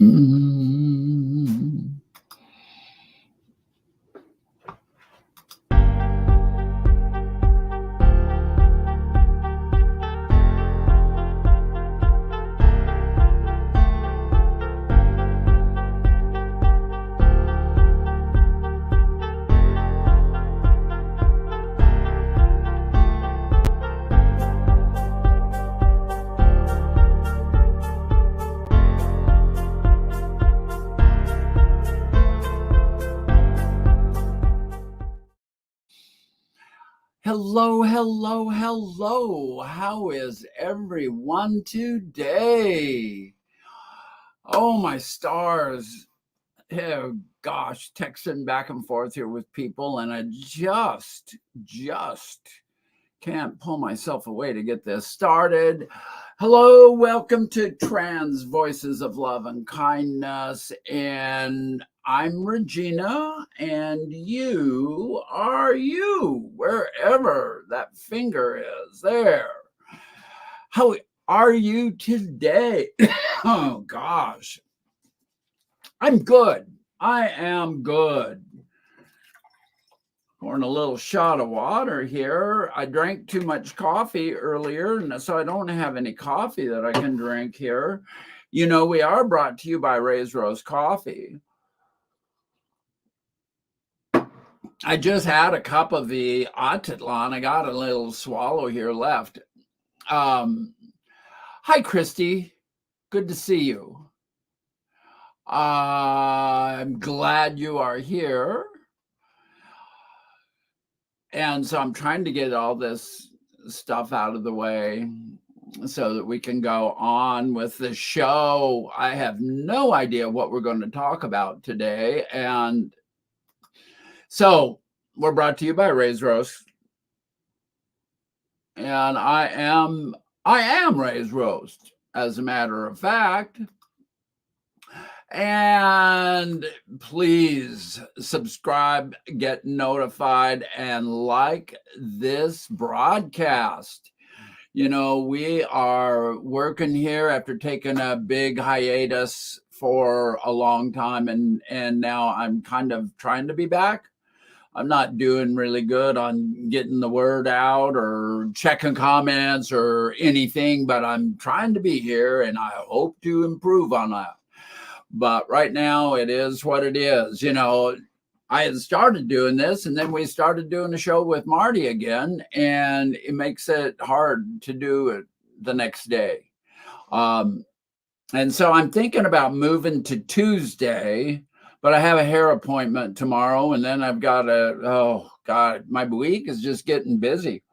Mm. Hello, hello, hello. How is everyone today? Oh, my stars. Oh, gosh, texting back and forth here with people, and I just can't pull myself away to get this started. Hello, welcome to Trans Voices of Love and Kindness. And I'm Regina, and you are you, wherever that finger is there. How are you today? Oh, gosh. I'm good. I am good. Pouring a little shot of water here. I drank too much coffee earlier, and so I don't have any coffee that I can drink here. You know, we are brought to you by Ray's Rose Coffee. I just had a cup of the Atitlan. I got a little swallow here left. Hi, Christy. Good to see you. I'm glad you are here. And so I'm trying to get all this stuff out of the way so that we can go on with the show. I have no idea what we're going to talk about today. And so we're brought to you by Ray's Roast. And I am Ray's Roast, as a matter of fact. And please subscribe, get notified, and like this broadcast. You know, we are working here after taking a big hiatus for a long time, and now I'm kind of trying to be back. I'm not doing really good on getting the word out or checking comments or anything, but I'm trying to be here, and I hope to improve on that. But right now it is what it is. You know, I had started doing this, and then we started doing a show with Marty again, and it makes it hard to do it the next day. And so I'm thinking about moving to Tuesday, but I have a hair appointment tomorrow, and then I've got oh God, my week is just getting busy.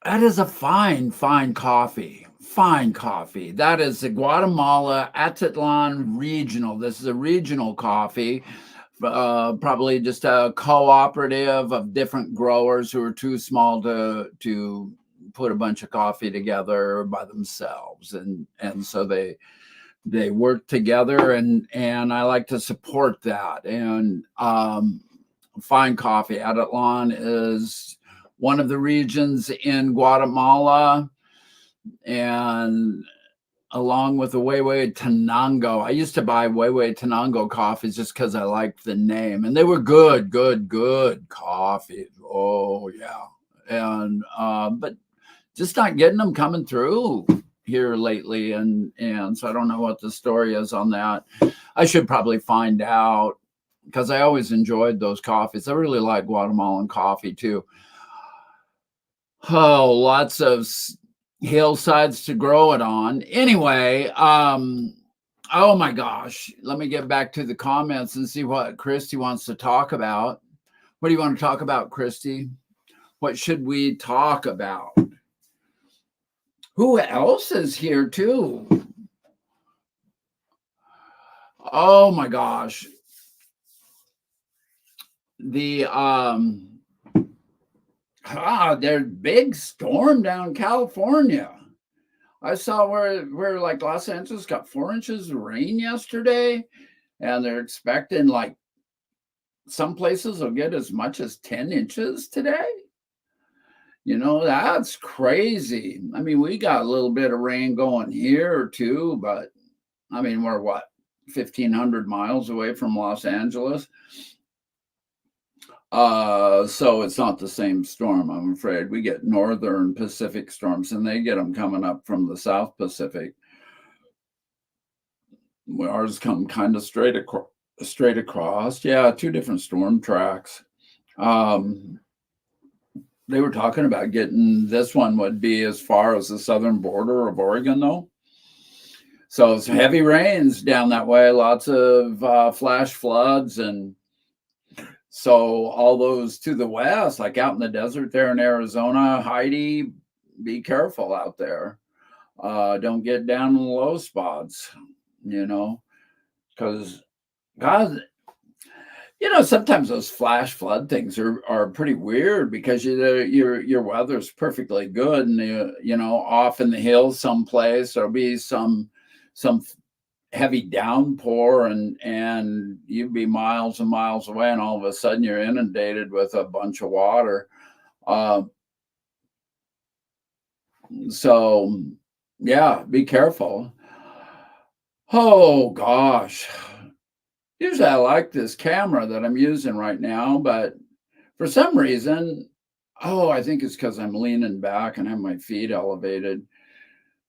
That is a fine coffee. Fine coffee. That is the Guatemala Atitlan Regional. This is a regional coffee, probably just a cooperative of different growers who are too small to put a bunch of coffee together by themselves, and so they work together, and I like to support that. And fine coffee. Atitlan is one of the regions in Guatemala, and along with the Huehuetenango. I used to buy Huehuetenango coffees just because I liked the name, and they were good coffees. Oh yeah, and but just not getting them coming through here lately, and so I don't know what the story is on that. I should probably find out, because I always enjoyed those coffees. I really like Guatemalan coffee too. Oh, lots of hillsides to grow it on. Anyway, oh my gosh, let me get back to the comments and see what Christy wants to talk about. What do you want to talk about, Christy? What should we talk about? Who else is here too? Oh my gosh. There's big storm down California. I saw where like Los Angeles got 4 inches of rain yesterday, and they're expecting like some places will get as much as 10 inches today. That's crazy. I mean, we got a little bit of rain going here too, but I mean, we're what, 1,500 miles away from Los Angeles. So it's not the same storm, I'm afraid. We get northern Pacific storms, and they get them coming up from the South Pacific. Ours come kind of straight across. Yeah, two different storm tracks. Um, they were talking about getting this one would be as far as the southern border of Oregon, though. So it's heavy rains down that way, lots of flash floods. And so all those to the west, like out in the desert there in Arizona, Heidi, be careful out there. Don't get down in the low spots, because God, sometimes those flash flood things are pretty weird because your weather's perfectly good, and off in the hills someplace there'll be some heavy downpour, and you'd be miles and miles away, and all of a sudden you're inundated with a bunch of water. So yeah, be careful. Oh gosh. Usually I like this camera that I'm using right now, but for some reason, I think it's because I'm leaning back and have my feet elevated.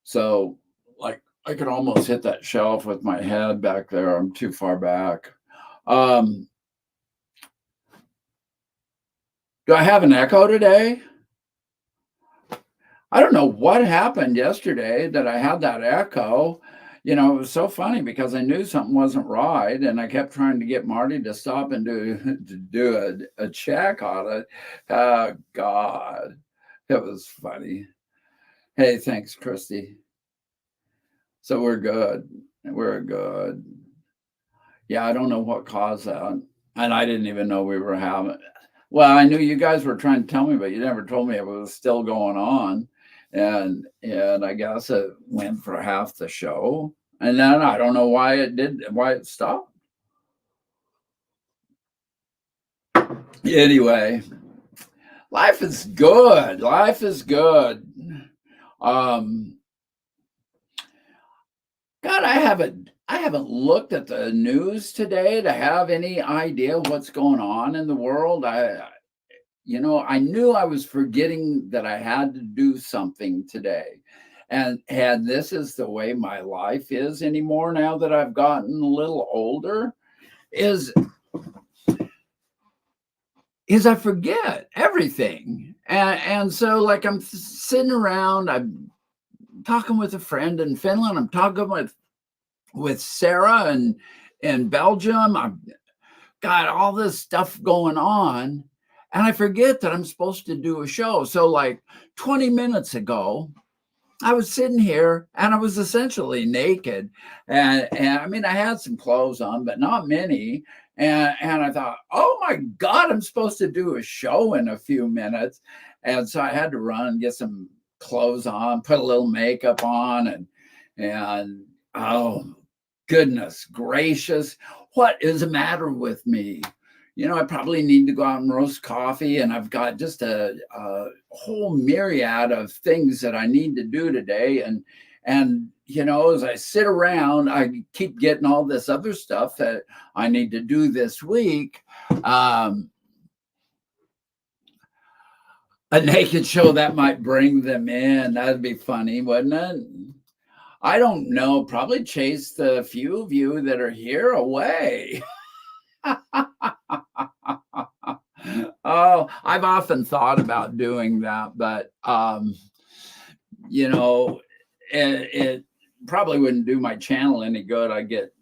So, like, I could almost hit that shelf with my head back there. I'm too far back. Um, do I have an echo today? I don't know what happened yesterday that I had that echo. It was so funny because I knew something wasn't right, and I kept trying to get Marty to stop and do a check on it. God, it was funny. Hey, thanks, Christy. So we're good. We're good. Yeah, I don't know what caused that, and I didn't even know we were having. Well, I knew you guys were trying to tell me, but you never told me it was still going on. And I guess it went for half the show, and then I don't know why it stopped. Anyway, life is good. Life is good. Um, God, I haven't looked at the news today to have any idea what's going on in the world. I knew I was forgetting that I had to do something today. And this is the way my life is anymore now that I've gotten a little older, is I forget everything. And so like I'm sitting around, I'm talking with a friend in Finland, I'm talking with Sarah in Belgium. I've got all this stuff going on, and I forget that I'm supposed to do a show. So like 20 minutes ago, I was sitting here and I was essentially naked. And I mean, I had some clothes on, but not many. And I thought, oh my God, I'm supposed to do a show in a few minutes. And so I had to run and get some clothes on, put a little makeup on, and oh goodness gracious, what is the matter with me? I probably need to go out and roast coffee, and I've got just a whole myriad of things that I need to do today. And as I sit around, I keep getting all this other stuff that I need to do this week. A naked show that might bring them in. That'd be funny, wouldn't it? I don't know. Probably chase the few of you that are here away. Oh, I've often thought about doing that, but it probably wouldn't do my channel any good. I get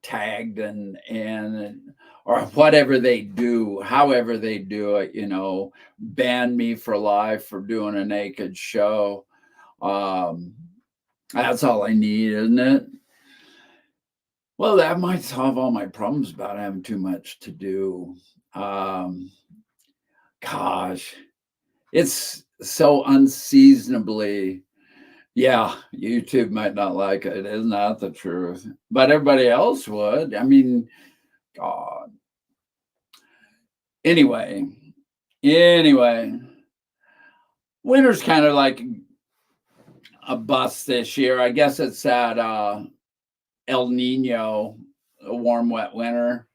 tagged and or whatever they do, however they do it, ban me for life for doing a naked show. That's all I need, isn't it? Well, that might solve all my problems about having too much to do. Gosh, it's so unseasonably. Yeah, YouTube might not like it. Isn't that the truth? But everybody else would. I mean, God. Anyway, Winter's kind of like a bust this year. I guess it's that El Nino, a warm, wet winter.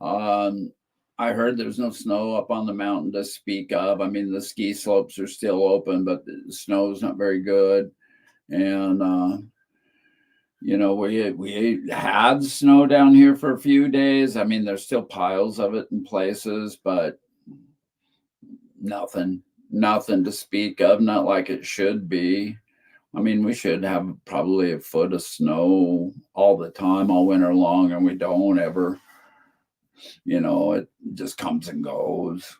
Um, I heard there's no snow up on the mountain to speak of. I mean, the ski slopes are still open, but the snow's not very good. And we had snow down here for a few days. I mean, there's still piles of it in places, but nothing to speak of. Not like it should be. I mean, we should have probably a foot of snow all the time, all winter long, and we don't ever. It just comes and goes.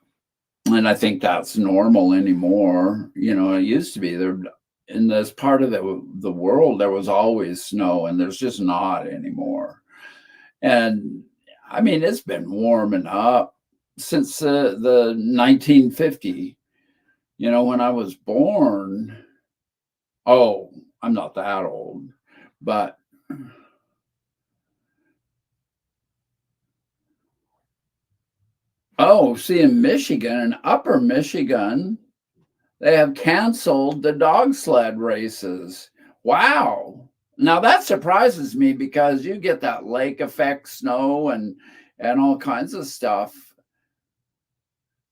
And I think that's normal anymore. It used to be there in this part of the world, there was always snow, and there's just not anymore. And I mean, it's been warming up since the 1950, when I was born. Oh, I'm not that old, but see, in Michigan, in Upper Michigan, they have canceled the dog sled races. Wow. Now that surprises me because you get that lake effect snow and all kinds of stuff.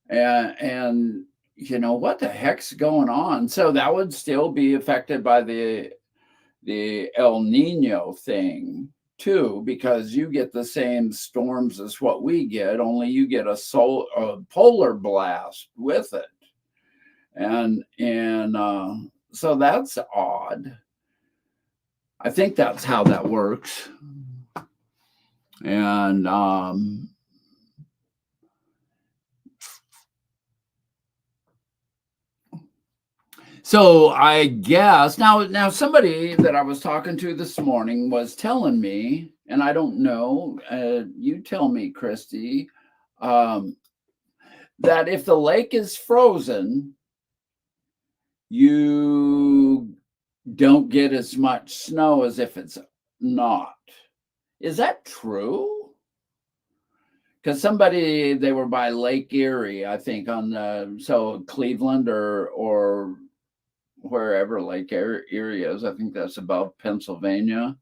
And what the heck's going on? So that would still be affected by the El Nino thing too, because you get the same storms as what we get, only you get a polar blast with it. And so that's odd. I think that's how that works. And so I guess now somebody that I was talking to this morning was telling me, and I don't know, you tell me, Christy, that if the lake is frozen, you don't get as much snow as if it's not. Is that true? Because they were by Lake Erie, I think, so Cleveland or wherever Lake Erie is. I think that's above Pennsylvania.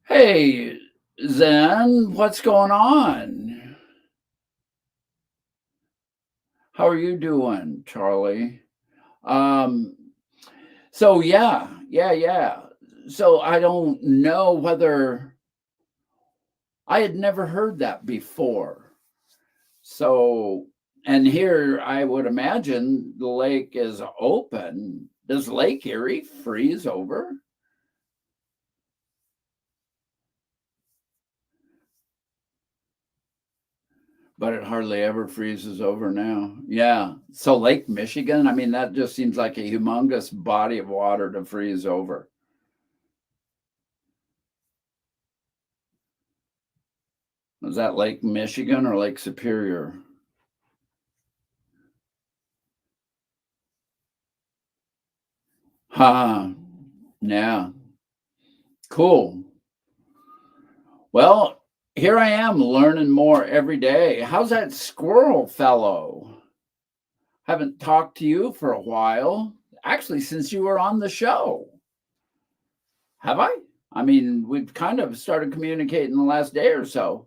Hey, Zen, what's going on? How are you doing, Charlie? So yeah. So I don't know whether I had never heard that before. So, and here I would imagine the lake is open. Does Lake Erie freeze over? But it hardly ever freezes over now. Yeah. So Lake Michigan, I mean, that just seems like a humongous body of water to freeze over. Is that Lake Michigan or Lake Superior? Ha. Yeah. Cool. Well, here I am learning more every day. How's that squirrel fellow? Haven't talked to you for a while. Actually, since you were on the show. Have I? I mean, we've kind of started communicating the last day or so.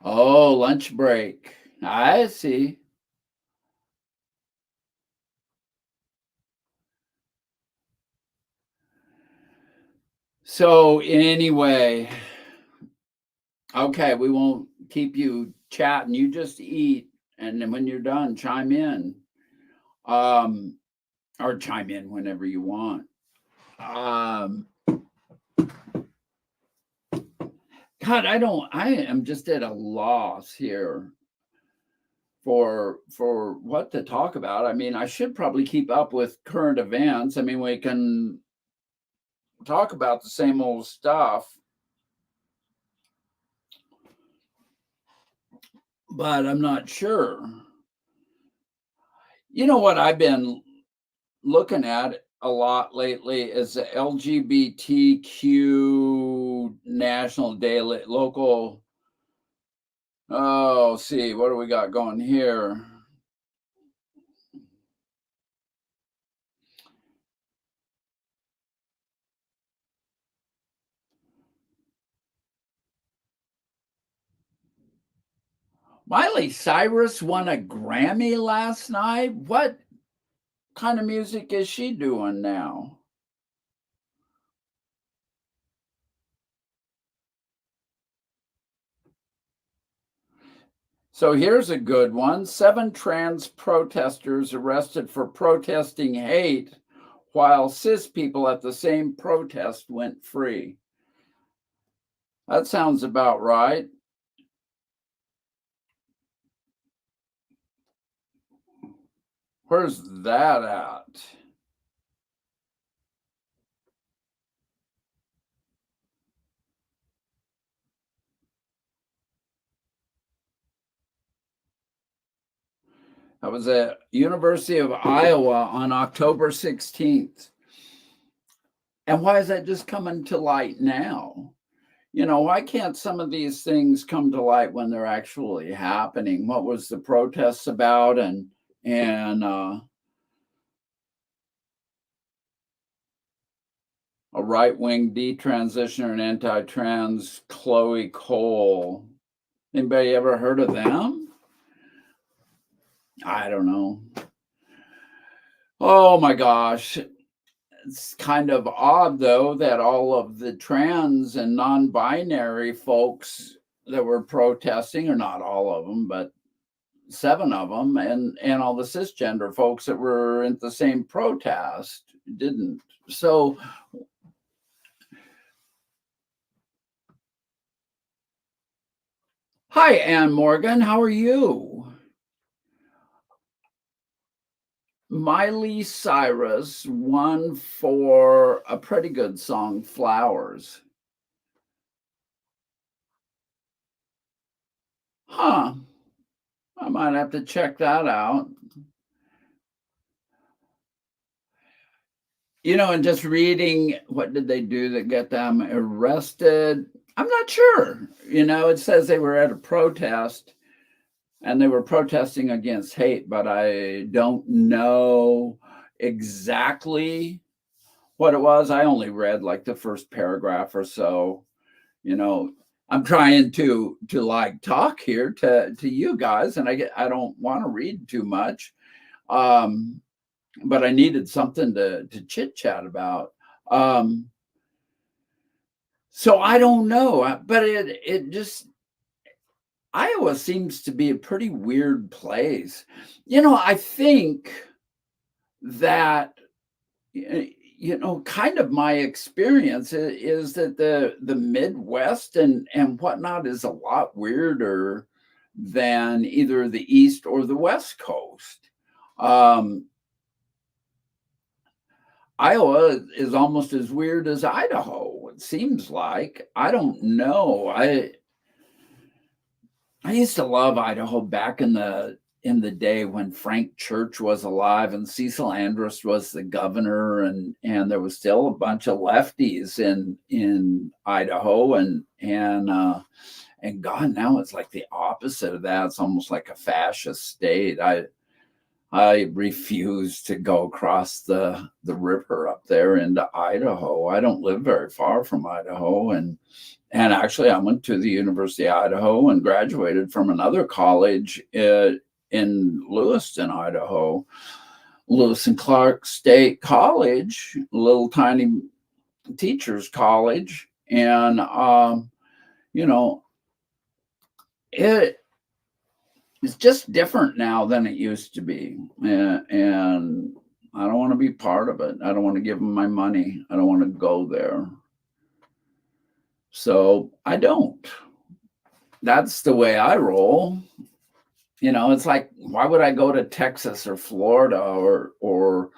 Oh, lunch break. I see. So anyway, okay, we won't keep you chatting. You just eat, and then when you're done, chime in. Um, or chime in whenever you want. Um, God, I am just at a loss here for what to talk about. I mean, I should probably keep up with current events. I mean, we can talk about the same old stuff, but I'm not sure. You know what I've been looking at a lot lately is the LGBTQ national, daily, local. Oh, see, what do we got going here? Miley Cyrus won a Grammy last night. What kind of music is she doing now? So here's a good one. 7 trans protesters arrested for protesting hate while cis people at the same protest went free. That sounds about right. Where's that at? That was at University of Iowa on October 16th. And why is that just coming to light now? Why can't some of these things come to light when they're actually happening? What was the protests about? And a right-wing detransitioner and anti-trans Chloe Cole. Anybody ever heard of them? I don't know. Oh my gosh. It's kind of odd, though, that all of the trans and non-binary folks that were protesting, or not all of them, but 7 of them, and all the cisgender folks that were at the same protest didn't. So, hi, Ann Morgan. How are you? Miley Cyrus won for a pretty good song, Flowers. Huh. I might have to check that out. And just reading, what did they do that get them arrested? I'm not sure. It says they were at a protest and they were protesting against hate, but I don't know exactly what it was. I only read like the first paragraph or so. I'm trying to like talk here to you guys, and I don't want to read too much. But I needed something to chit chat about. So I don't know, but it just, Iowa seems to be a pretty weird place. I think that kind of my experience is that the Midwest and whatnot is a lot weirder than either the East or the West Coast. Iowa is almost as weird as Idaho, it seems like. I don't know. I used to love Idaho back in the day when Frank Church was alive and Cecil Andrus was the governor, and there was still a bunch of lefties in Idaho, and God, now it's like the opposite of that. It's almost like a fascist state. I refuse to go across the river up there into Idaho. I don't live very far from Idaho, and actually I went to the University of Idaho and graduated from another college in Lewiston, Idaho, Lewis and Clark State College, little tiny teachers college, and you know it it's just different now than it used to be, and I don't want to be part of it. I don't want to give them my money. I don't want to go there. So I don't. That's the way I roll. It's like, why would I go to Texas or Florida or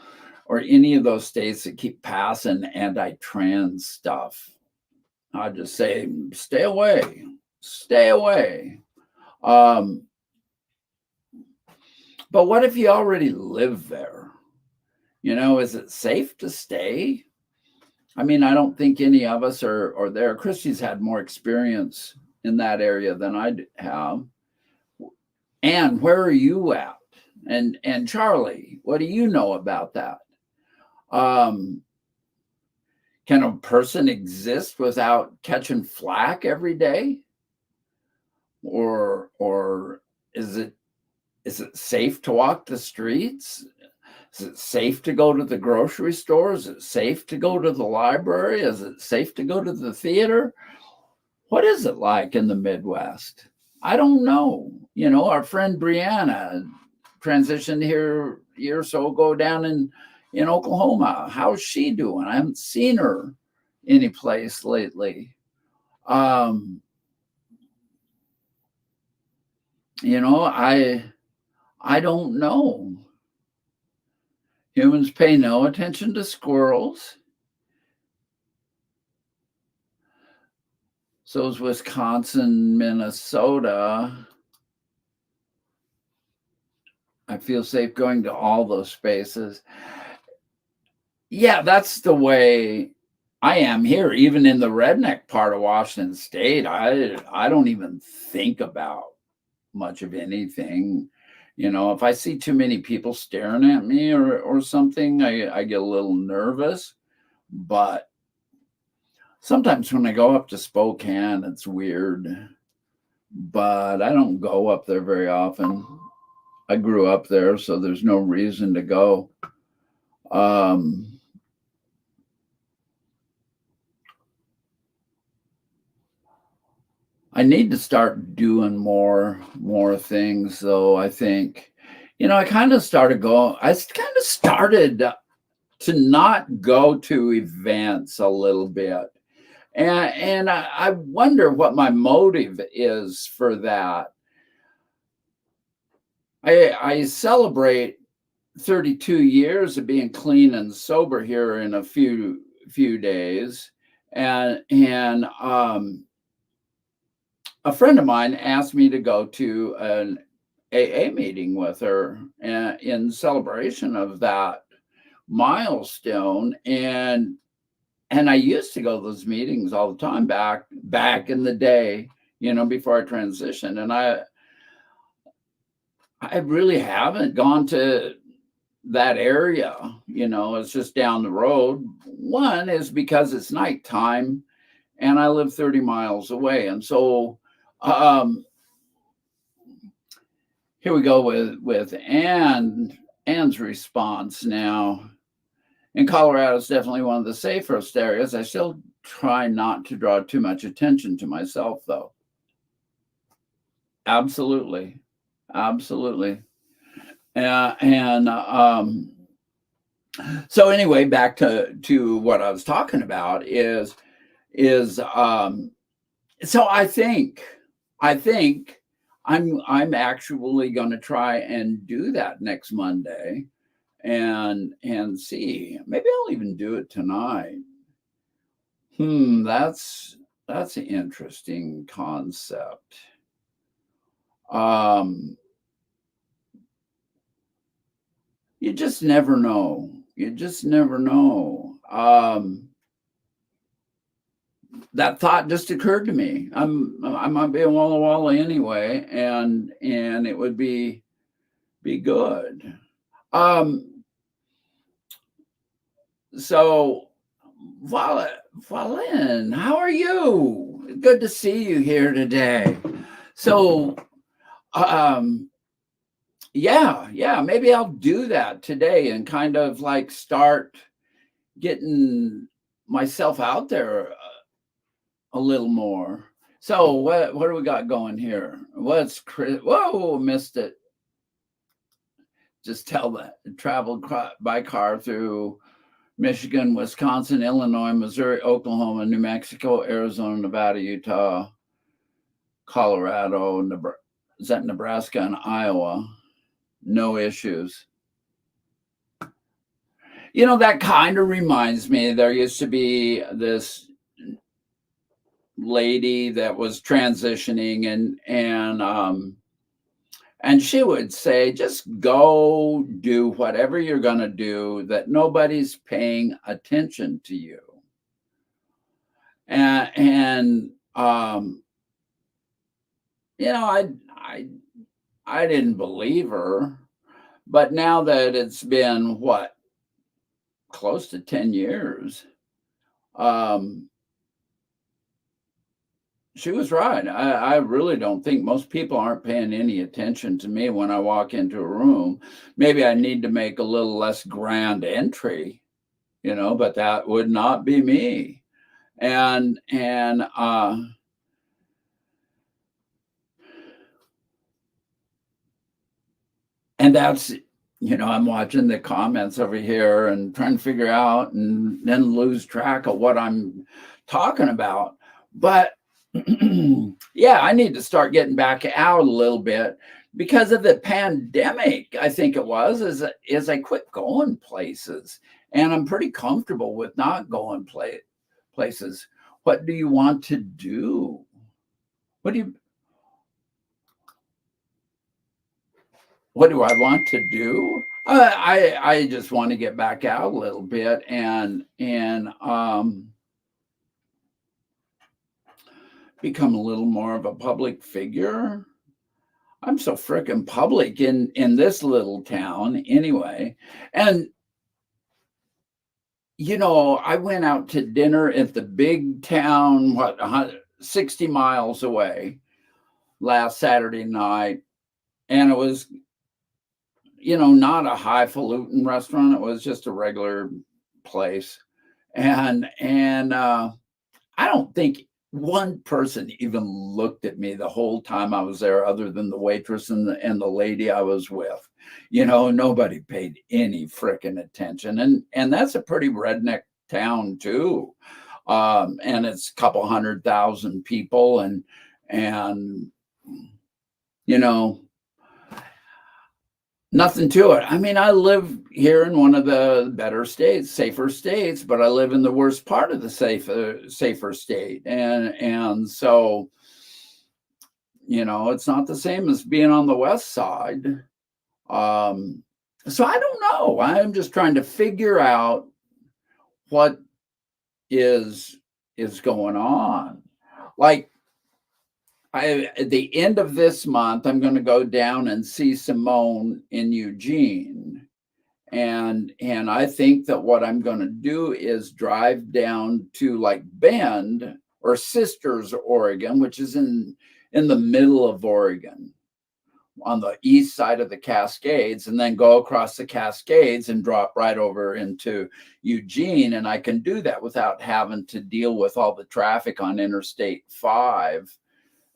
any of those states that keep passing anti-trans stuff? I just say, stay away, stay away. Um, but what if you already live there? Is it safe to stay? I mean, I don't think any of us are there. Christy's had more experience in that area than I have. And where are you at? And Charlie, what do you know about that? Um, can a person exist without catching flack every day? Or is it safe to walk the streets? Is it safe to go to the grocery store? Is it safe to go to the library? Is it safe to go to the theater? What is it like in the Midwest? I don't know. You know, our friend Brianna transitioned here a year or so ago down in Oklahoma. How's she doing? I haven't seen her any place lately. Um, you know, I don't know. Humans pay no attention to squirrels. So is Wisconsin, Minnesota. I feel safe going to all those spaces. Yeah, that's the way I am here, even in the redneck part of Washington State. I don't even think about much of anything. You know, if I see too many people staring at me or something, I get a little nervous. But sometimes when I go up to Spokane, it's weird. But I don't go up there very often. I grew up there, so there's no reason to go. I need to start doing more things though. I think, you know, I kind of started to not go to events a little bit. And I wonder what my motive is for that. I celebrate 32 years of being clean and sober here in a few days. And a friend of mine asked me to go to an AA meeting with her in celebration of that milestone. And I used to go to those meetings all the time back in the day, you know, before I transitioned. And I really haven't gone to that area, you know, it's just down the road. One is because it's nighttime and I live 30 miles away. And so here we go with Anne's response now. In Colorado, it's definitely one of the safest areas. I still try not to draw too much attention to myself, though. Absolutely. Absolutely. So anyway, back to what I was talking about is so I think I'm actually going to try and do that next Monday and see. Maybe I'll even do it tonight. That's an interesting concept. You just never know. You just never know. That thought just occurred to me. I might be a Walla Walla anyway, and it would be good. So Valin, how are you? Good to see you here today. So yeah, maybe I'll do that today and kind of like start getting myself out there a little more. So what do we got going here? What's Chris? Whoa, missed it. Just tell that traveled by car through Michigan, Wisconsin, Illinois, Missouri, Oklahoma, New Mexico, Arizona, Nevada, Utah, Colorado, Nebraska, and Iowa. No issues. You know, that kind of reminds me, there used to be this lady that was transitioning and she would say, just go do whatever you're going to do, that nobody's paying attention to you. and you know, I I didn't believe her, but now that it's been what, close to 10 years, um, she was right. I really don't think most people aren't paying any attention to me when I walk into a room. Maybe I need to make a little less grand entry, but that would not be me. And that's, I'm watching the comments over here and trying to figure out and then lose track of what I'm talking about. But yeah, I need to start getting back out a little bit because of the pandemic. I think it was, is I quit going places, and I'm pretty comfortable with not going places. What do you want to do? What do you What do I want to do? I just want to get back out a little bit and become a little more of a public figure. I'm so frickin' public in this little town anyway. And I went out to dinner at the big town, 60 miles away last Saturday night, and it was, not a highfalutin restaurant. It was just a regular place. And I don't think one person even looked at me the whole time I was there, other than the waitress and the lady I was with. Nobody paid any frickin' attention, and that's a pretty redneck town too. And it's a couple 100,000 people, and you know nothing to it. I mean, I live here in one of the better states, safer states, but I live in the worst part of the safer state. And so, it's not the same as being on the west side. Um, so I don't know. I'm just trying to figure out what is going on. Like, at the end of this month, I'm going to go down and see Simone in Eugene. And I think that what I'm going to do is drive down to like Bend or Sisters, Oregon, which is in the middle of Oregon on the east side of the Cascades, and then go across the Cascades and drop right over into Eugene. And I can do that without having to deal with all the traffic on Interstate 5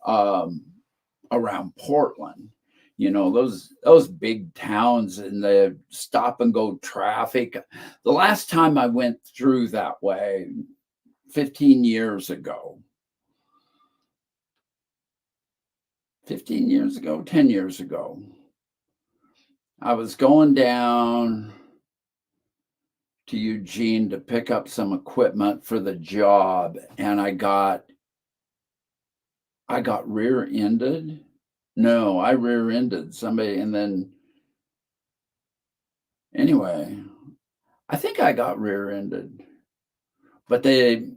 around Portland. Those big towns and the stop and go traffic. The last time I went through that way, 15 years ago, 10 years ago, I was going down to Eugene to pick up some equipment for the job, and I got rear-ended. No, I rear-ended somebody, and then anyway, I think I got rear-ended, but they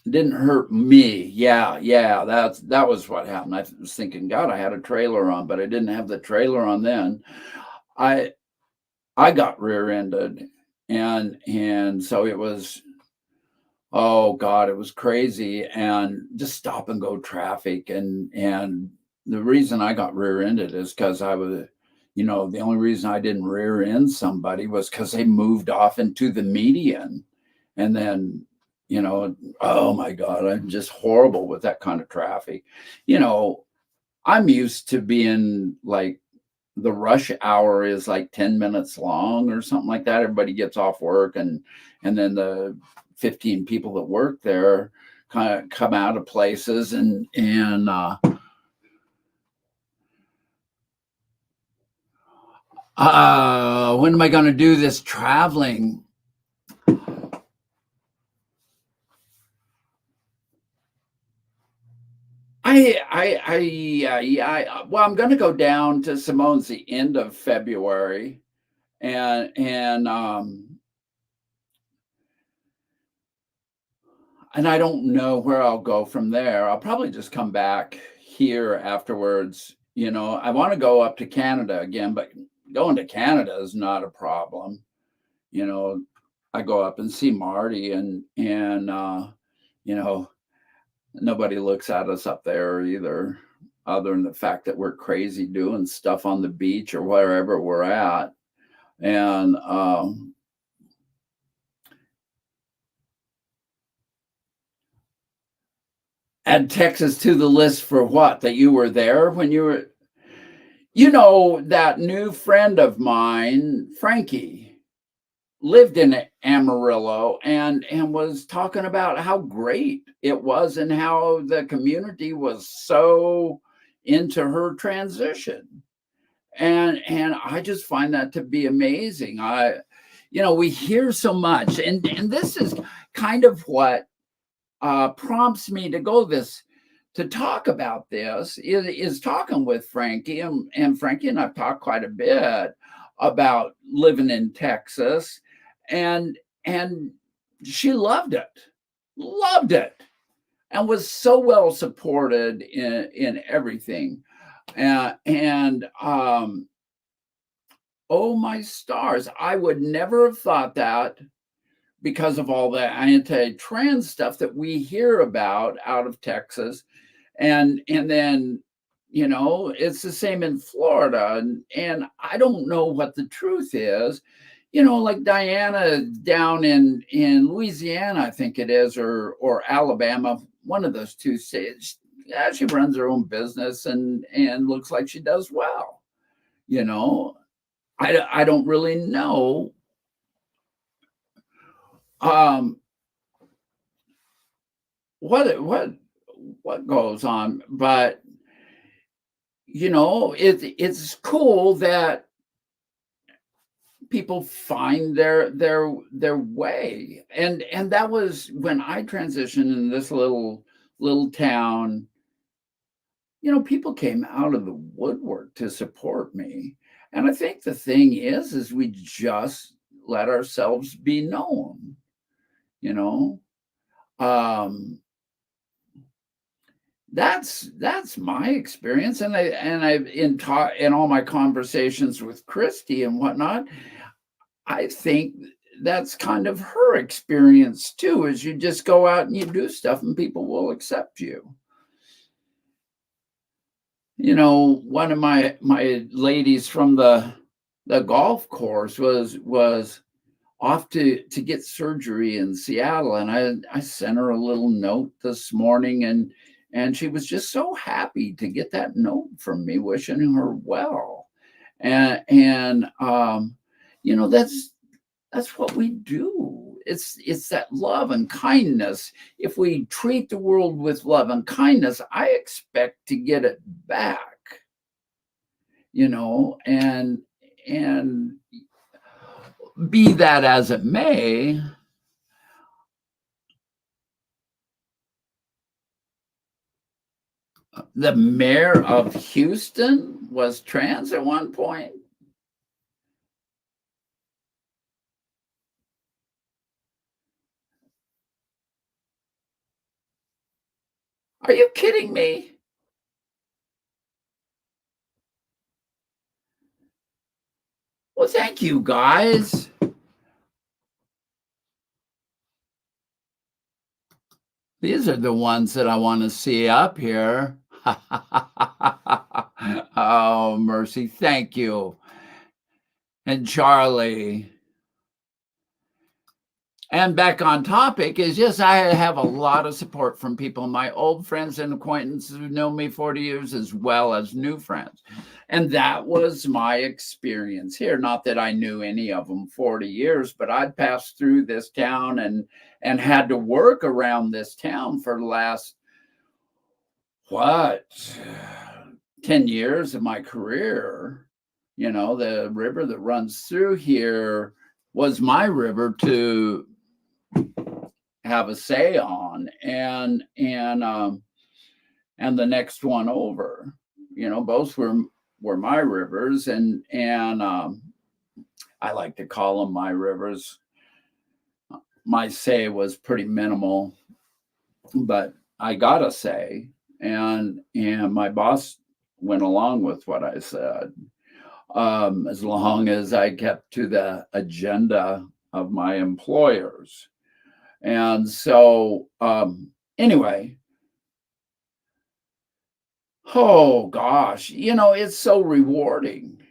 didn't hurt me. Yeah, that was what happened. I was thinking, God, I had a trailer on, but I didn't have the trailer on then. I got rear-ended, and so it was, oh God, it was crazy, and just stop and go traffic. And the reason I got rear-ended is because I was, the only reason I didn't rear end somebody was because they moved off into the median. And then, oh my God, I'm just horrible with that kind of traffic. I'm used to being like, the rush hour is like 10 minutes long or something like that. Everybody gets off work, and then the 15 people that work there kind of come out of places and when am I going to do this traveling? Well, I'm going to go down to Simone's the end of February, and and I don't know where I'll go from there. I'll probably just come back here afterwards. I want to go up to Canada again, but going to Canada is not a problem. You know, I go up and see Marty, and you know, nobody looks at us up there either, other than the fact that we're crazy doing stuff on the beach or wherever we're at. And add Texas to the list for what? That you were there when you were, that new friend of mine, Frankie, lived in Amarillo and was talking about how great it was and how the community was so into her transition. And I just find that to be amazing. We hear so much, and this is kind of what prompts me to talk about this is talking with Frankie, and Frankie and I've talked quite a bit about living in Texas, and she loved it, and was so well supported in everything. And oh my stars, I would never have thought that, because of all the anti-trans stuff that we hear about out of Texas. And then, it's the same in Florida. And I don't know what the truth is. Like Diana down in Louisiana, I think it is, or Alabama, one of those two states. Yeah, she runs her own business and looks like she does well. I don't really know what goes on, but it's cool that people find their way, and that was when I transitioned in this little town. People came out of the woodwork to support me, and I think the thing is we just let ourselves be known. um that's my experience, and I've in all my conversations with Christy and whatnot. I think that's kind of her experience too, is you just go out and you do stuff and people will accept you. One of my ladies from the golf course was off to get surgery in Seattle, and I sent her a little note this morning, and she was just so happy to get that note from me wishing her well. And that's what we do. It's that love and kindness. If we treat the world with love and kindness, I expect to get it back. And be that as it may, the mayor of Houston was trans at one point. Are you kidding me? Well, thank you, guys. These are the ones that I want to see up here. Oh, mercy. Thank you. And Charlie. And back on topic is, yes, I have a lot of support from people, my old friends and acquaintances who know me 40 years, as well as new friends. And that was my experience here. Not that I knew any of them 40 years, but I'd passed through this town and had to work around this town for the last, 10 years of my career. The river that runs through here was my river to have a say on, and the next one over. Both were my rivers, and I like to call them my rivers. My say was pretty minimal But I gotta say, and my boss went along with what I said, as long as I kept to the agenda of my employers. And so, anyway, oh gosh, it's so rewarding.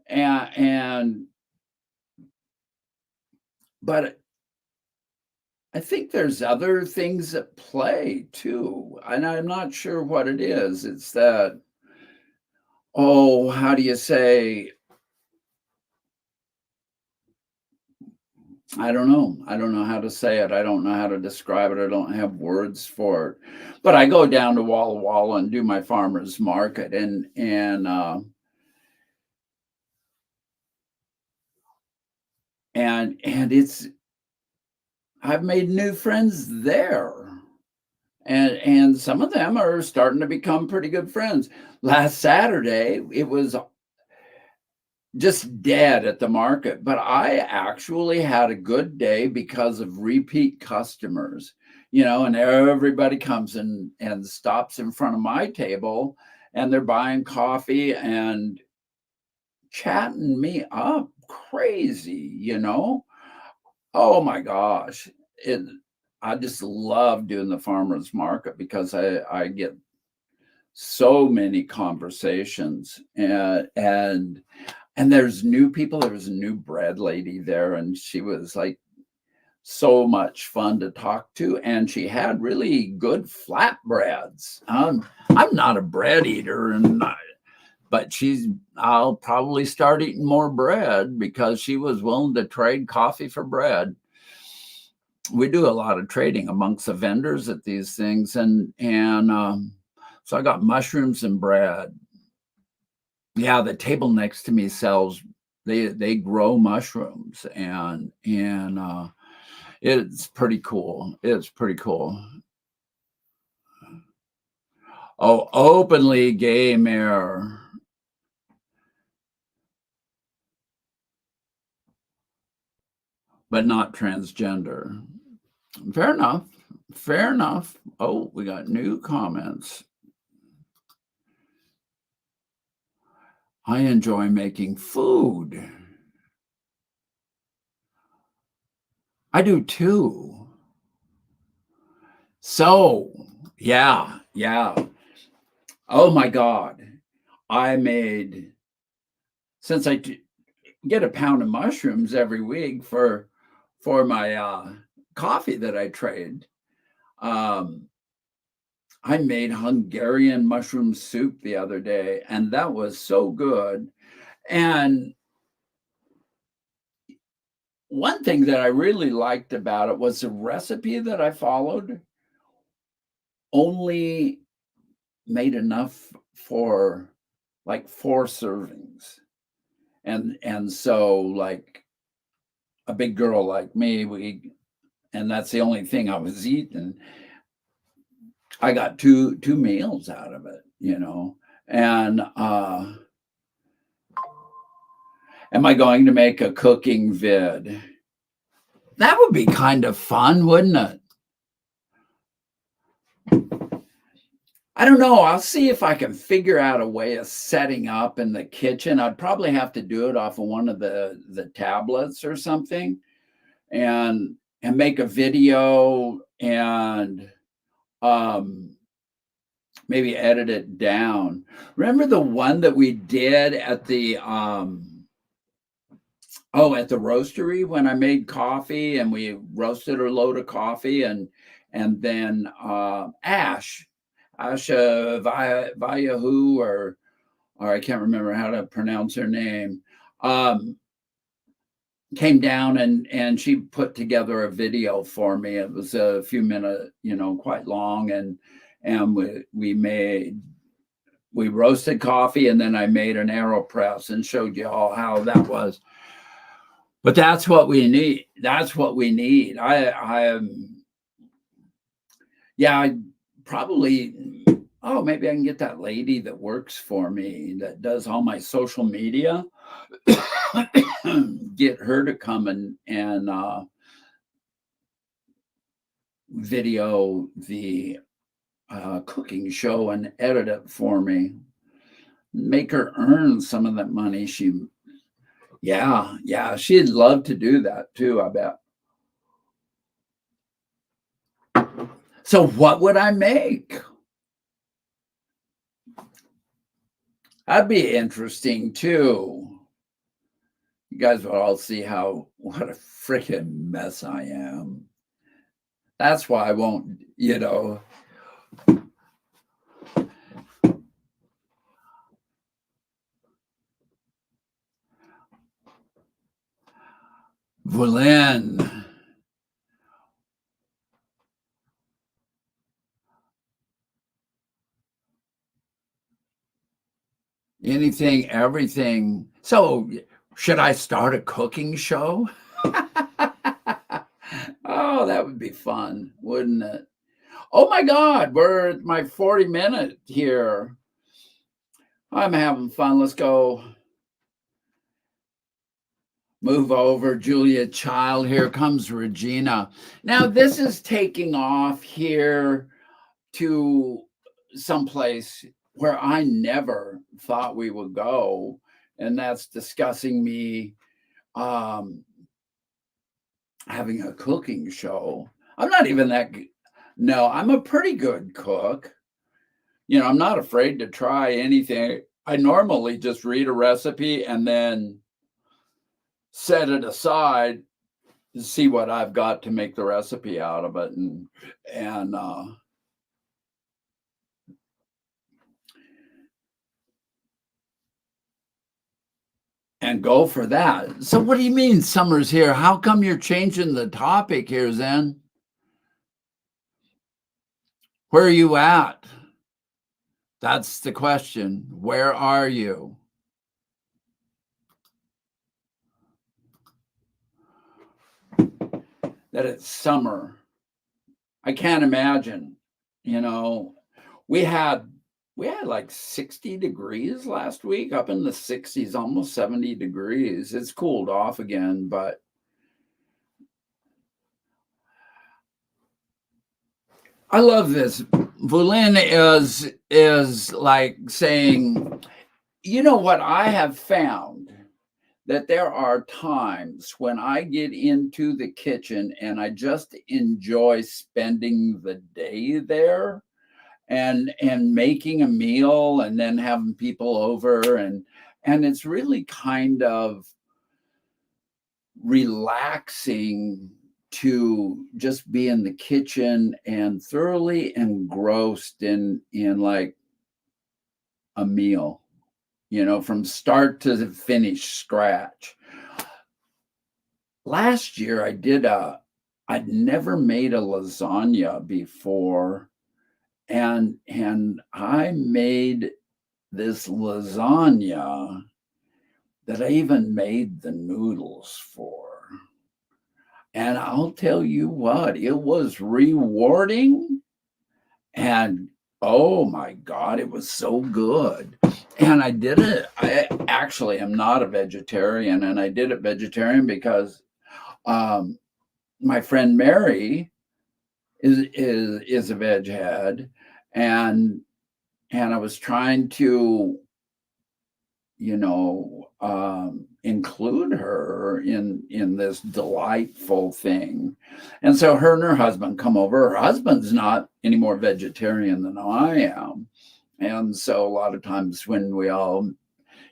And but I think there's other things at play too, and I'm not sure what it is. It's that, oh, how do you say? I don't know. I don't know how to say it. I don't know how to describe it. I don't have words for it. But I go down to Walla Walla and do my farmers market, and it's I've made new friends there. And some of them are starting to become pretty good friends. Last Saturday, it was just dead at the market, but I actually had a good day because of repeat customers, and everybody comes and stops in front of my table, and they're buying coffee and chatting me up crazy. Oh my gosh. It I just love doing the farmers market because I get so many conversations, and there's new people. There was a new bread lady there, and she was like so much fun to talk to, and she had really good flatbreads. I'm not a bread eater, but I'll probably start eating more bread because she was willing to trade coffee for bread. We do a lot of trading amongst the vendors at these things, and so I got mushrooms and bread. Yeah, the table next to me sells they grow mushrooms, and it's pretty cool. It's pretty cool. Oh, openly gay mayor, but not transgender. Fair enough. Fair enough. Oh, we got new comments. I enjoy making food. I do too. So, yeah, yeah. Oh my God. I made, since get a pound of mushrooms every week for my coffee that I trade, um, I made Hungarian mushroom soup the other day, and that was so good. And one thing that I really liked about it was the recipe that I followed only made enough for like 4 servings. And so like a big girl like me, and that's the only thing I was eating. I got two meals out of it. And am I going to make a cooking vid? That would be kind of fun, wouldn't it? I don't know. I'll see if I can figure out a way of setting up in the kitchen. I'd probably have to do it off of one of the tablets or something, and make a video, and um maybe edit it down. Remember the one that we did at the at the roastery when I made coffee and we roasted a load of coffee, and then Asha Vayahu, or I can't remember how to pronounce her name, came down and she put together a video for me. It was a few minutes, quite long, and we roasted coffee, and then I made an AeroPress and showed you all how that was. But that's what we need. That's what we need. I probably, oh, maybe I can get that lady that works for me that does all my social media, get her to come and video the cooking show and edit it for me. Make her earn some of that money. Yeah, she'd love to do that too, I bet. So what would I make? That'd be interesting too. You guys will all see what a freaking mess I am. That's why I won't. Volin. Anything, everything. So, should I start a cooking show? Oh, that would be fun, wouldn't it? Oh my God, we're at my 40-minute here. I'm having fun. Let's go move over. Julia Child. Here comes Regina. Now, this is taking off here to someplace where I never thought we would go, and that's discussing me having a cooking show. I'm not even that good. No, I'm a pretty good cook. I'm not afraid to try anything. I normally just read a recipe and then set it aside to see what I've got to make the recipe out of it, and go for that. So what do you mean summer's here? How come you're changing the topic here, Zen? Where are you at? That's the question. Where are you? That it's summer. I can't imagine. We had like 60 degrees last week, up in the 60s, almost 70 degrees. It's cooled off again, but I love this. Volin is like saying, what I have found, that there are times when I get into the kitchen and I just enjoy spending the day there and making a meal and then having people over, and it's really kind of relaxing to just be in the kitchen and thoroughly engrossed in like a meal, from start to finish, scratch. Last year I'd never made a lasagna before, and I made this lasagna that I even made the noodles for. And I'll tell you what, it was rewarding, and oh my God, it was so good. And I did it. I actually am not a vegetarian, and I did it vegetarian because my friend Mary is a veg head, and I was trying to include her in this delightful thing. And so her and her husband come over. Her husband's not any more vegetarian than I am, and so a lot of times when we all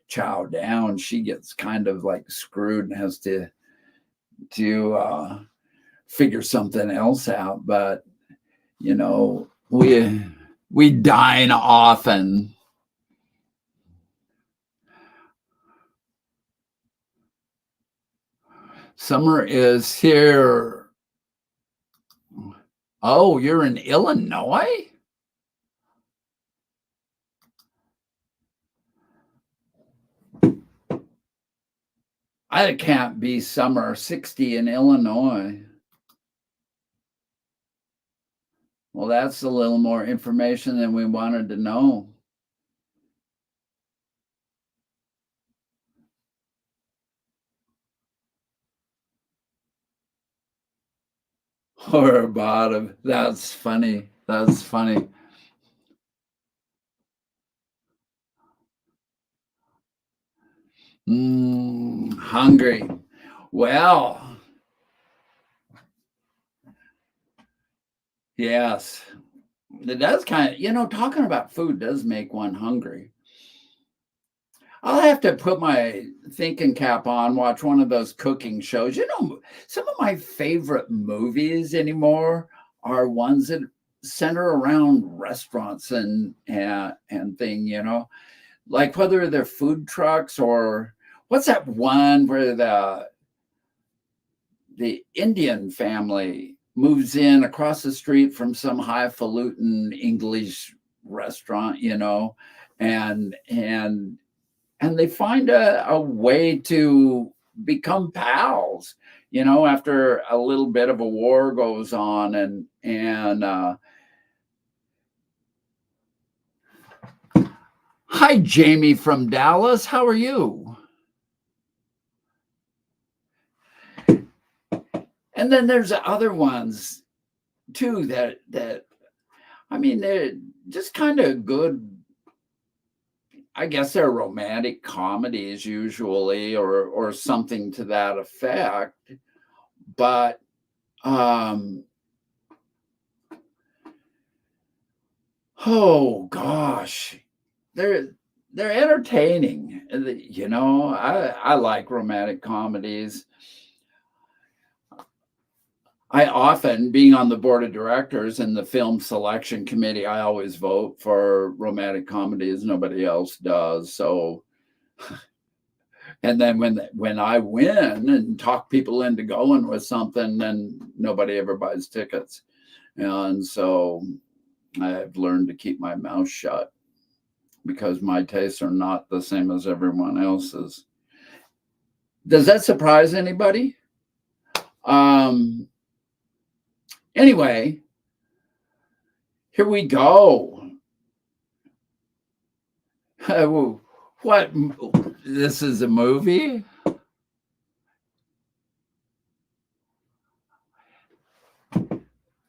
chow down, she gets kind of like screwed and has to figure something else out. But we dine often. Summer is here. Oh, you're in Illinois? I can't be summer 60 in Illinois. Well, that's a little more information than we wanted to know. or bottom. That's funny. That's funny. Hungry. Well, yes. It does kind of, talking about food does make one hungry. I'll have to put my thinking cap on, watch one of those cooking shows. Some of my favorite movies anymore are ones that center around restaurants and thing, like whether they're food trucks or what's that one where the Indian family moves in across the street from some highfalutin English restaurant, and they find a way to become pals, after a little bit of a war goes on and hi Jamie from Dallas, how are you? And then there's other ones too that I mean they're just kind of good. I guess they're romantic comedies usually or something to that effect. But um oh gosh, they're they're entertaining. I like romantic comedies. I often, being on the board of directors and the film selection committee, I always vote for romantic comedies. Nobody else does. So, and then when I win and talk people into going with something, then nobody ever buys tickets. And so I've learned to keep my mouth shut because my tastes are not the same as everyone else's. Does that surprise anybody? Um, anyway, here we go. What? This is a movie?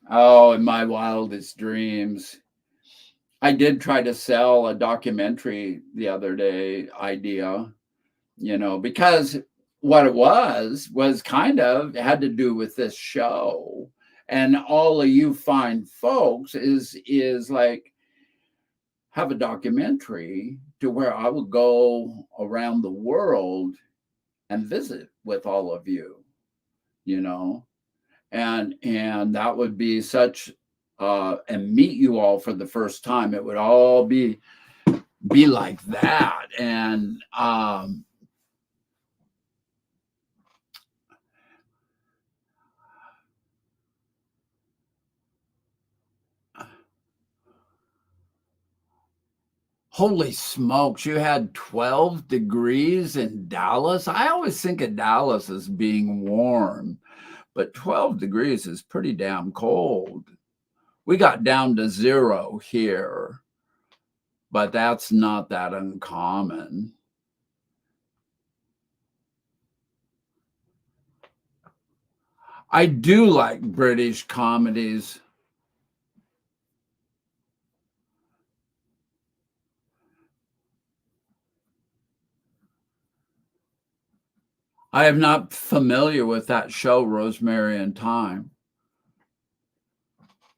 Oh, in my wildest dreams. I did try to sell a documentary the other day idea, because what it was kind of had to do with this show. And all of you fine folks is like have a documentary to where I would go around the world and visit with all of you, you know, and that would be such and meet you all for the first time. It would all be like that. And holy smokes, you had 12 degrees in Dallas. I always think of Dallas as being warm, but 12 degrees is pretty damn cold. We got down to 0 here, but that's not that uncommon. I do like British comedies. I am not familiar with that show, Rosemary and Thyme.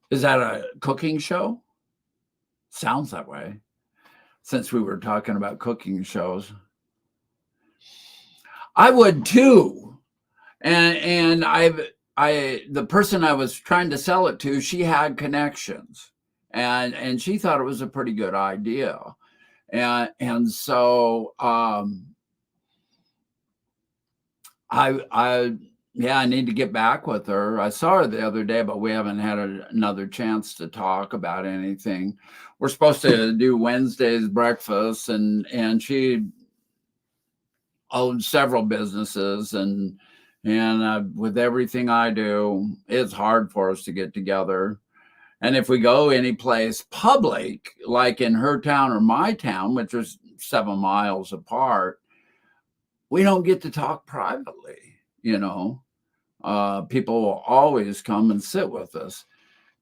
Is that a cooking show? Sounds that way, since we were talking about cooking shows. I would too. And the person I was trying to sell it to, she had connections and she thought it was a pretty good idea. And so I yeah, I need to get back with her. I saw her the other day, but we haven't had another chance to talk about anything. We're supposed to do Wednesday's breakfast, and she owned several businesses, and with everything I do, it's hard for us to get together. And if we go any place public, like in her town or my town, which is 7 miles apart, we don't get to talk privately, you know. People will always come and sit with us,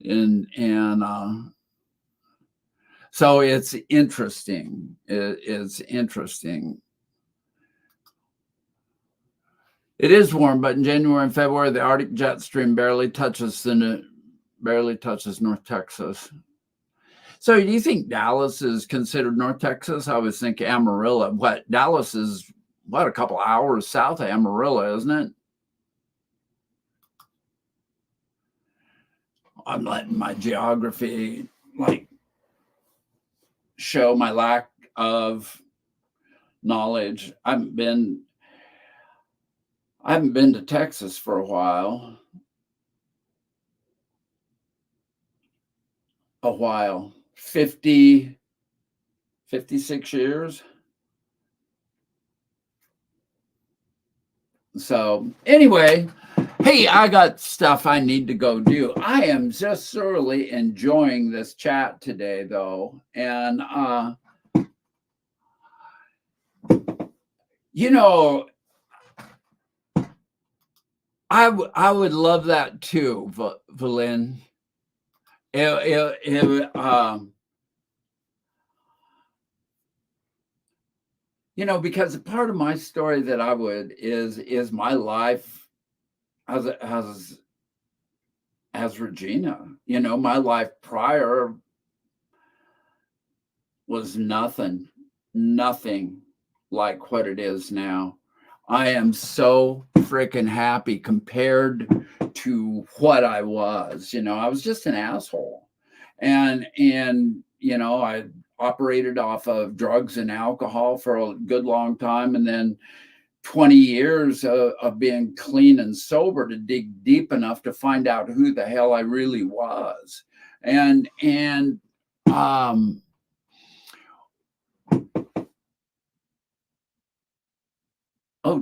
and so it's interesting. It's interesting. It is warm, but in January and February, the Arctic jet stream barely touches North Texas. So, do you think Dallas is considered North Texas? I was thinking Amarillo. What, Dallas is what, a couple hours south of Amarillo, isn't it? I'm letting my geography like show my lack of knowledge. I haven't been to Texas for a while. A while. 50, 56 years. So anyway, hey, I got stuff I need to go do. I am just thoroughly enjoying this chat today, though. And you know, I would love that too, Valin. You know, because part of my story that I would is my life as Regina. You know, my life prior was nothing like what it is now. I am so freaking happy compared to what I was. You know, I was just an asshole. And you know, I operated off of drugs and alcohol for a good long time, and then 20 years of being clean and sober to dig deep enough to find out who the hell I really was. And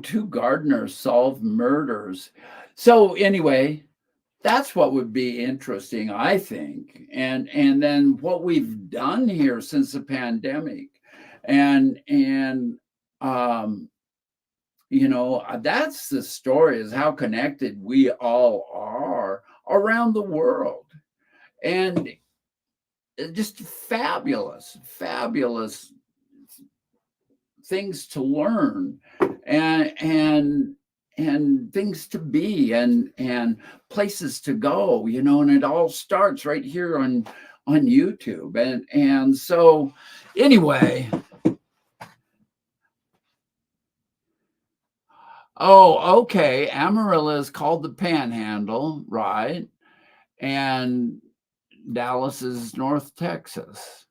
two gardeners solved murders. So anyway, that's what would be interesting, I think. And then what we've done here since the pandemic, and you know, that's the story, is how connected we all are around the world. And just fabulous things to learn, and things to be, and places to go, you know, and it all starts right here on YouTube. And so anyway, oh, okay, Amarillo is called the Panhandle, right? And Dallas is North Texas.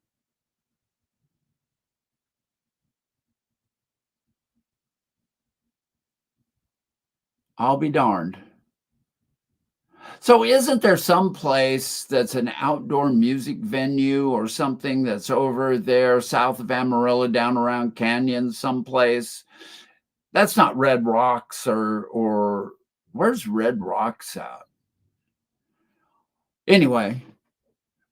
I'll be darned. So isn't there some place that's an outdoor music venue or something that's over there south of Amarillo, down around Canyon someplace? That's not Red Rocks, or where's Red Rocks at? Anyway,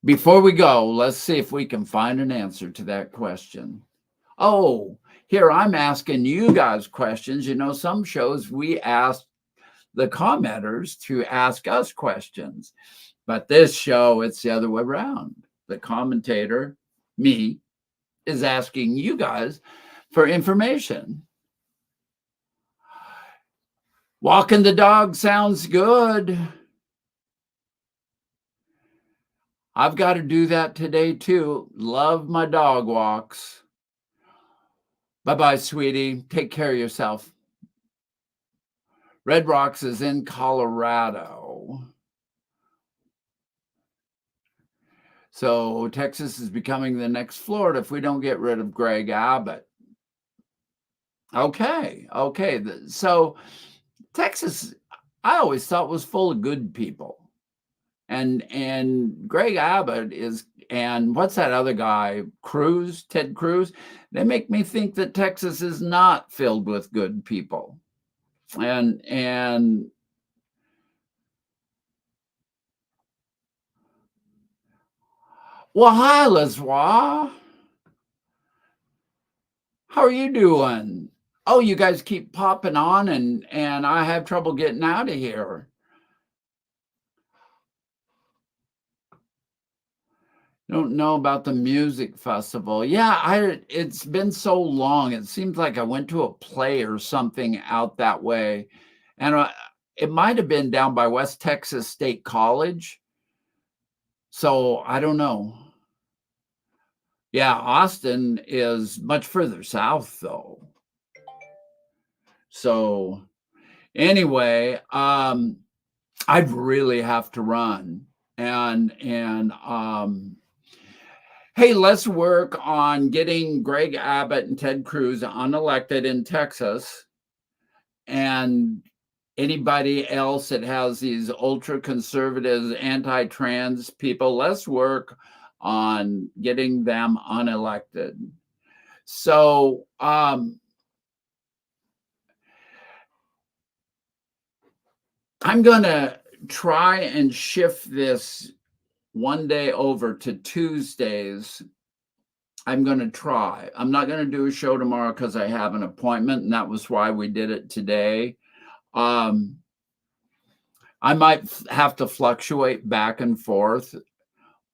before we go, let's see if we can find an answer to that question. Oh, here I'm asking you guys questions. You know, some shows we ask the commenters to ask us questions, but this show, it's the other way around. The commentator, me, is asking you guys for information. Walking the dog sounds good. I've got to do that today too. Love my dog walks. Bye-bye, sweetie. Take care of yourself. Red Rocks is in Colorado. So Texas is becoming the next Florida if we don't get rid of Greg Abbott. Okay. So Texas, I always thought, was full of good people. And Greg Abbott is, and what's that other guy, Ted Cruz? They make me think that Texas is not filled with good people. And well, hi, Lazwa. How are you doing? Oh, you guys keep popping on and I have trouble getting out of here. Don't know about the music festival. Yeah, it's been so long. It seems like I went to a play or something out that way. And it might have been down by West Texas State College. So I don't know. Yeah, Austin is much further south though. So anyway, I'd really have to run. And hey, let's work on getting Greg Abbott and Ted Cruz unelected in Texas. And anybody else that has these ultra conservatives, anti-trans people, let's work on getting them unelected. So I'm going to try and shift this one day over to Tuesdays. I'm going to try. I'm not going to do a show tomorrow because I have an appointment, and that was why we did it today. I might have to fluctuate back and forth,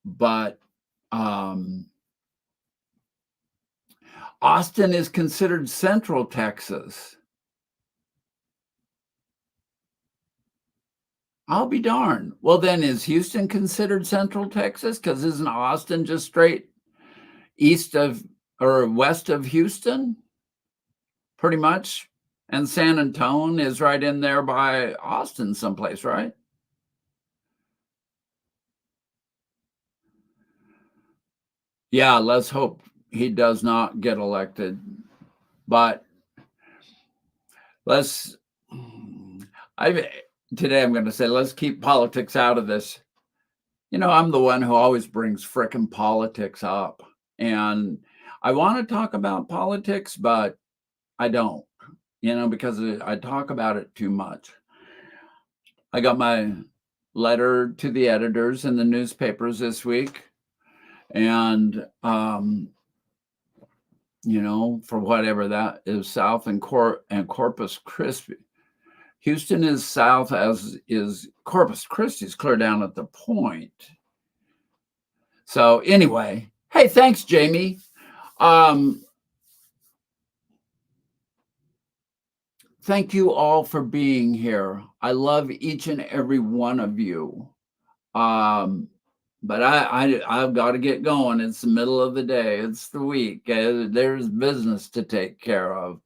but Austin is considered Central Texas. I'll be darned. Well, then is Houston considered Central Texas? Because isn't Austin just straight east of or west of Houston? Pretty much. And San Antonio is right in there by Austin someplace, right? Yeah, let's hope he does not get elected. But today I'm going to say, let's keep politics out of this. You know, I'm the one who always brings frickin' politics up. And I want to talk about politics, but I don't, because I talk about it too much. I got my letter to the editors in the newspapers this week. And, for whatever that is, south and Corpus Christi. Houston is south, as is Corpus Christi, is clear down at the point. So anyway, hey, thanks, Jamie. Thank you all for being here. I love each and every one of you. But I've got to get going. It's the middle of the day. It's the week. There's business to take care of.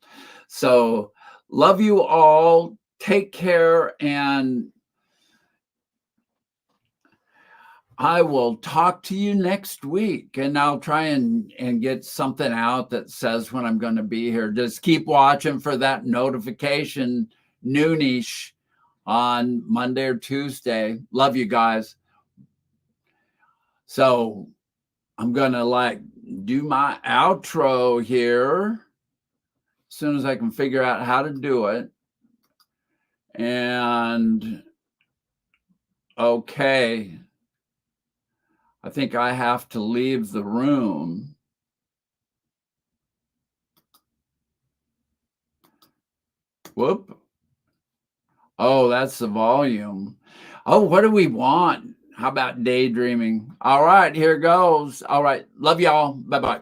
So love you all. Take care, and I will talk to you next week. And I'll try and get something out that says when I'm going to be here. Just keep watching for that notification noonish on Monday or Tuesday. Love you guys. So I'm going to do my outro here as soon as I can figure out how to do it. And okay, I think I have to leave the room. Whoop. Oh, that's the volume. Oh, what do we want? How about daydreaming? All right, here goes. All right. Love y'all. Bye-bye.